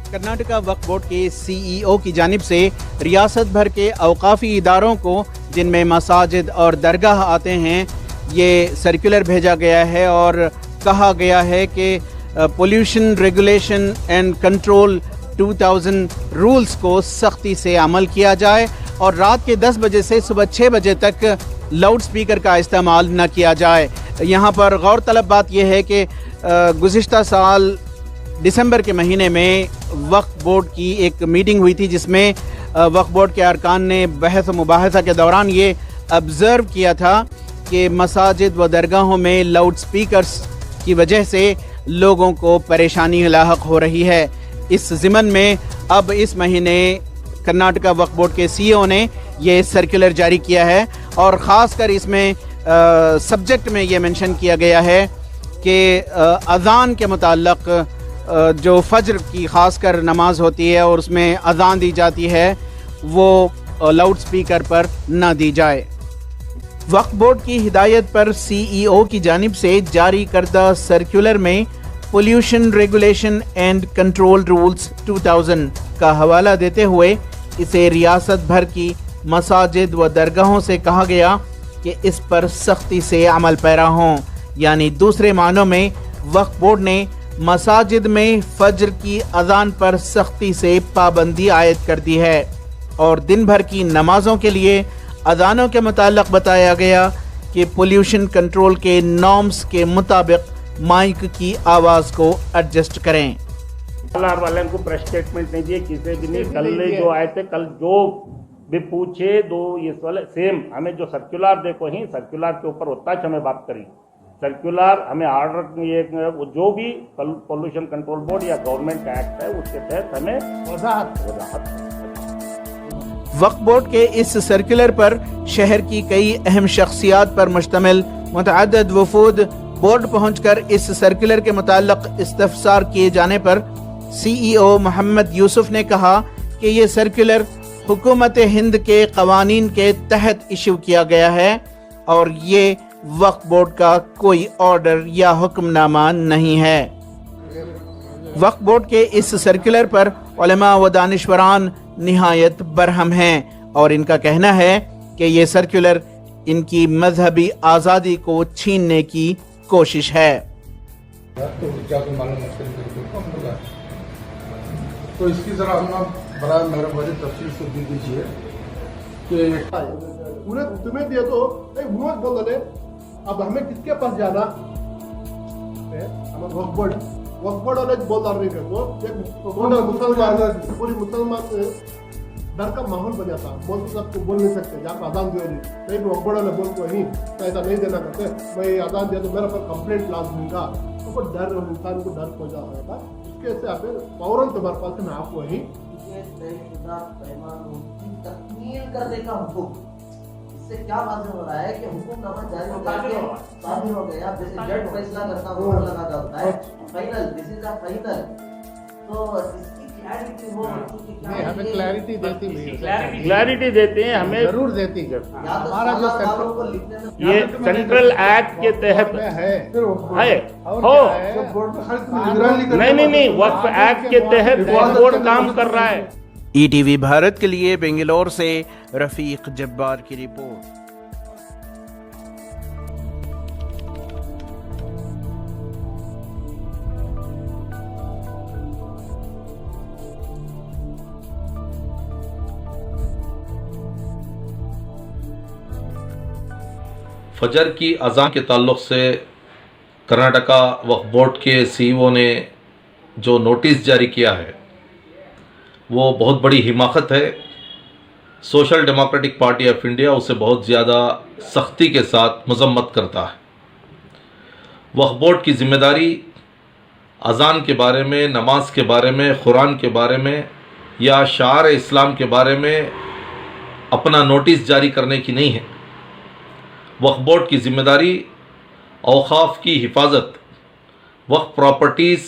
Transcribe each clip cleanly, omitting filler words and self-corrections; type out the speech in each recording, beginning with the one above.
कर्नाटका वक्फ board के CEO की जानिब से रियासत भर के अवकाफ़ी इदारों को जिनमें मसाजिद और दरगाह आते हैं ये सर्कुलर भेजा गया है और कहा गया है कि pollution regulation and control 2000 rules को सख्ती से अमल किया जाए और रात के 10 बजे से सुबह 6 बजे तक लाउड स्पीकर का इस्तेमाल न किया जाए। यहाँ पर गौर तलब बात यह है कि गुज़िश्ता साल दिसंबर के महीने में वक्फ बोर्ड की एक मीटिंग हुई थी जिसमें वक्फ बोर्ड के अरकान ने बहस व मुबाहसा के दौरान ये ऑब्ज़र्व किया था कि मसाजिद व दरगाहों में लाउड स्पीकर्स की वजह से लोगों को परेशानी लाहक हो रही है। इस ज़िमन में अब इस महीने कर्नाटका वक्फ बोर्ड के CEO ने ये सर्कुलर जारी किया है और ख़ास कर इसमें सब्जेक्ट में ये मेंशन किया गया है कि अज़ान के मुताल्लिक़ जो फज्र की ख़ास कर नमाज होती है और उसमें अज़ान दी जाती है वो लाउड स्पीकर पर ना दी जाए। वक्फ बोर्ड की हिदायत पर CEO की जानिब से जारी करदा सर्कुलर में pollution regulation and control rules 2000 का हवाला देते हुए इसे रियासत भर की मसाजिद व दरगाहों से कहा गया कि इस पर सख्ती से अमल पैरा हों। यानी दूसरे मानों में वक्फ बोर्ड ने मसाजिद में फज्र की अज़ान पर सख्ती से पाबंदी आयद कर दी है और दिन भर की नमाजों के लिए अज़ानों के मुताल्लिक़ बताया गया कि पोल्यूशन कंट्रोल के नॉर्म्स के मुताबिक माइक की आवाज़ को एडजस्ट करें। वाले को प्रेस स्टेटमेंट नहीं दिए किसी भी नहीं। कल जो आए थे कल जो भी पूछे दो ये वाले सेम हमें जो सर्कुलर देखो ही सर्कुलर के ऊपर होता है हमें बात करी सर्कुलर हमें आर्डर ये जो भी पोल्यूशन कंट्रोल बोर्ड या गवर्नमेंट एक्ट है उसके तहत हमें वजाहत। वक्फ बोर्ड के इस सर्कुलर पर शहर की कई अहम शख्सियात पर मुश्तमिल मुतअद्दिद वफूद बोर्ड पहुंचकर इस सर्कुलर के मुताल्लिक़ इस्तफसार किए जाने पर CEO मोहम्मद यूसुफ ने कहा कि ये सर्कुलर हुकूमत हिंद के कवानीन के तहत इशू किया गया है और ये वक्फ बोर्ड का कोई ऑर्डर या हुक्मनामा नहीं है। वक्फ बोर्ड के इस सर्कुलर पर उलमा व दानिशवरान निहायत बरहम हैं और इनका कहना है कि ये सर्कुलर इनकी मजहबी आज़ादी को छीनने की कोशिश है। तो इसकी जरा हम बड़ा मेहरबानी तफसील से दे दीजिए कि उन्हें तुम्हें दिया तो उन्होंने बोल रहे अब हमें किसके पास जाना है। हमें वक्फ बोर्ड वाले बोल रहे थे तो मुसलमान पूरी मुसलमान डर का माहौल बन जाता बोल तो सबको बोल नहीं सकते जहाँ पर आदान दिया नहीं वक्फ बोर्ड वाले बोल तो ही ऐसा नहीं देना करते मैं आदान दिया तो मेरे पर कंप्लेंट लाज दूंगा तो डर इंसान को डर हो जाता था उसके से आप फौरन तुम्हारे पास में आप वही पैमानों की तकमील करने का हुक्म। इससे क्या वाज़ेह हो रहा है कि हुक्मनामा जारी हो गया जज फैसला करता हुआ लगा जाता है final this is a final. तो इसकी क्लैरिटी हो नहीं हमें क्लैरिटी देते हैं हमें जरूर देती है। हमारा जो सेंट्रल ये सेंट्रल एक्ट के तहत है हो नहीं वक्फ एक्ट के तहत वक्फ बोर्ड काम कर रहा है। ETV भारत के लिए बेंगलोर से रफीक जब्बार की रिपोर्ट। फजर की अज़ान के ताल्लुक़ से कर्नाटका वक्फ बोर्ड के CEO ने जो नोटिस जारी किया है वो बहुत बड़ी हिमाकत है। Social democratic party of India उसे बहुत ज़्यादा सख्ती के साथ मजम्मत करता है। वक्फ बोर्ड की ज़िम्मेदारी अज़ान के बारे में, नमाज के बारे में, कुरान के बारे में या शार इस्लाम के बारे में अपना नोटिस जारी करने की नहीं है। वक्फ बोर्ड की ज़िम्मेदारी औक़ाफ़ की हिफाजत, वक्फ प्रॉपर्टीज़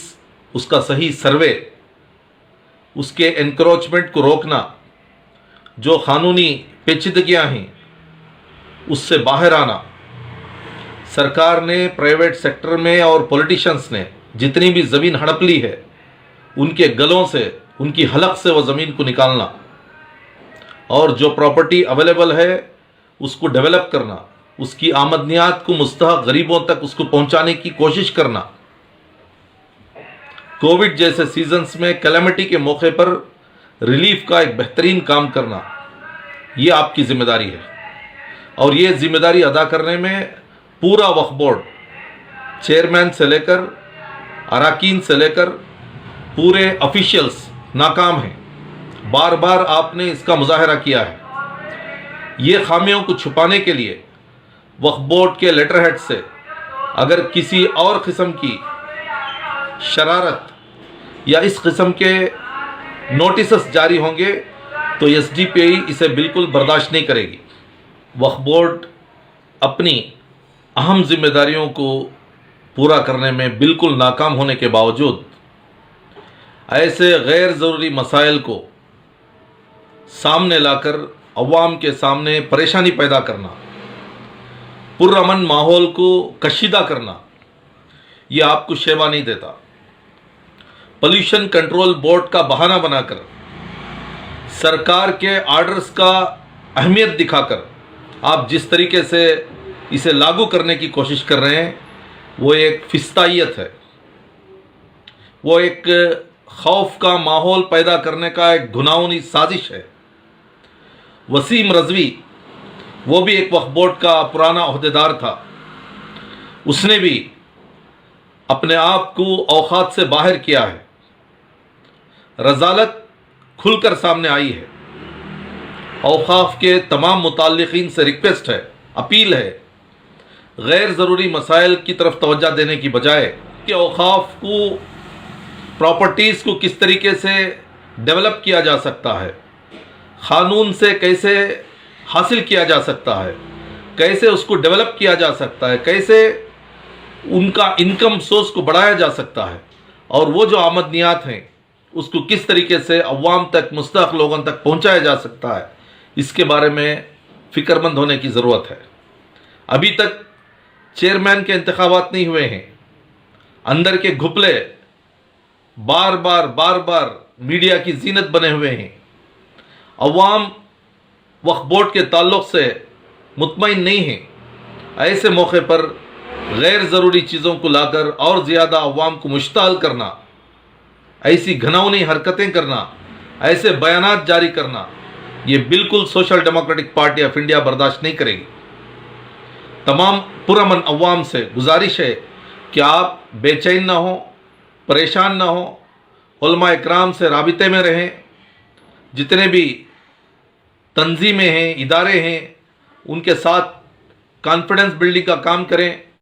उसका सही सर्वे, उसके एनक्रोचमेंट को रोकना, जो क़ानूनी पेचीदगियाँ हैं उससे बाहर आना। सरकार ने प्राइवेट सेक्टर में और पॉलिटिशियंस ने जितनी भी ज़मीन हड़प ली है उनके गलों से ان کی حلق سے وہ زمین کو نکالنا اور جو پراپرٹی اویلیبل ہے اس کو ڈیولپ کرنا، اس کی آمدنیات کو مستحق غریبوں تک اس کو پہنچانے کی کوشش کرنا، کووڈ جیسے سیزنز میں کیلمٹی کے موقع پر ریلیف کا ایک بہترین کام کرنا، یہ آپ کی ذمہ داری ہے۔ اور یہ ذمہ داری ادا کرنے میں پورا وقف بورڈ، چیئرمین سے لے کر اراکین سے لے کر پورے آفیشیلز ناکام ہیں۔ بار بار آپ نے اس کا مظاہرہ کیا ہے۔ یہ خامیوں کو چھپانے کے لیے وقف بورڈ کے لیٹر ہیڈ سے اگر کسی اور قسم کی شرارت یا اس قسم کے نوٹسز جاری ہوں گے تو ایس ڈی پی آئی اسے بالکل برداشت نہیں کرے گی۔ وقف بورڈ اپنی اہم ذمہ داریوں کو پورا کرنے میں بالکل ناکام ہونے کے باوجود ایسے غیر ضروری مسائل کو سامنے لا کر عوام کے سامنے پریشانی پیدا کرنا، پرامن ماحول کو کشیدہ کرنا، یہ آپ کو شیوا نہیں دیتا۔ پولیوشن کنٹرول بورڈ کا بہانہ بنا کر سرکار کے آرڈرز کا اہمیت دکھا کر آپ جس طریقے سے اسے لاگو کرنے کی کوشش کر رہے ہیں وہ ایک فستائیت ہے، وہ ایک خوف کا ماحول پیدا کرنے کا ایک گھناؤنی سازش ہے۔ وسیم رضوی، وہ بھی ایک وقف بورڈ کا پرانا عہدیدار تھا، اس نے بھی اپنے آپ کو اوقات سے باہر کیا ہے۔ رذالت کھل کر سامنے آئی ہے۔ اوقاف کے تمام متعلقین سے ریکویسٹ ہے، اپیل ہے، غیر ضروری مسائل کی طرف توجہ دینے کی بجائے کہ اوقاف کو پراپرٹیز کو کس طریقے سے ڈیولپ کیا جا سکتا ہے، قانون سے کیسے حاصل کیا جا سکتا ہے، کیسے اس کو ڈیولپ کیا جا سکتا ہے، کیسے ان کا انکم سورس کو بڑھایا جا سکتا ہے، اور وہ جو آمدنیات ہیں اس کو کس طریقے سے عوام تک، مستحق لوگوں تک پہنچایا جا سکتا ہے، اس کے بارے میں فکر مند ہونے کی ضرورت ہے۔ ابھی تک چیئرمین کے انتخابات نہیں ہوئے ہیں، اندر کے گھپلے بار بار میڈیا کی زینت بنے ہوئے ہیں۔ عوام وقف بورڈ کے تعلق سے مطمئن نہیں ہیں۔ ایسے موقع پر غیر ضروری چیزوں کو لا کر اور زیادہ عوام کو مشتعل کرنا، ایسی گھناؤنی حرکتیں کرنا، ایسے بیانات جاری کرنا، یہ بالکل social democratic party of India برداشت نہیں کرے گی۔ تمام پرامن عوام سے گزارش ہے کہ آپ بے چین نہ ہوں، پریشان نہ ہوں، علماء اکرام سے رابطے میں رہیں، جتنے بھی تنظیمیں ہیں، ادارے ہیں، ان کے ساتھ کانفیڈنس بلڈنگ کا کام کریں،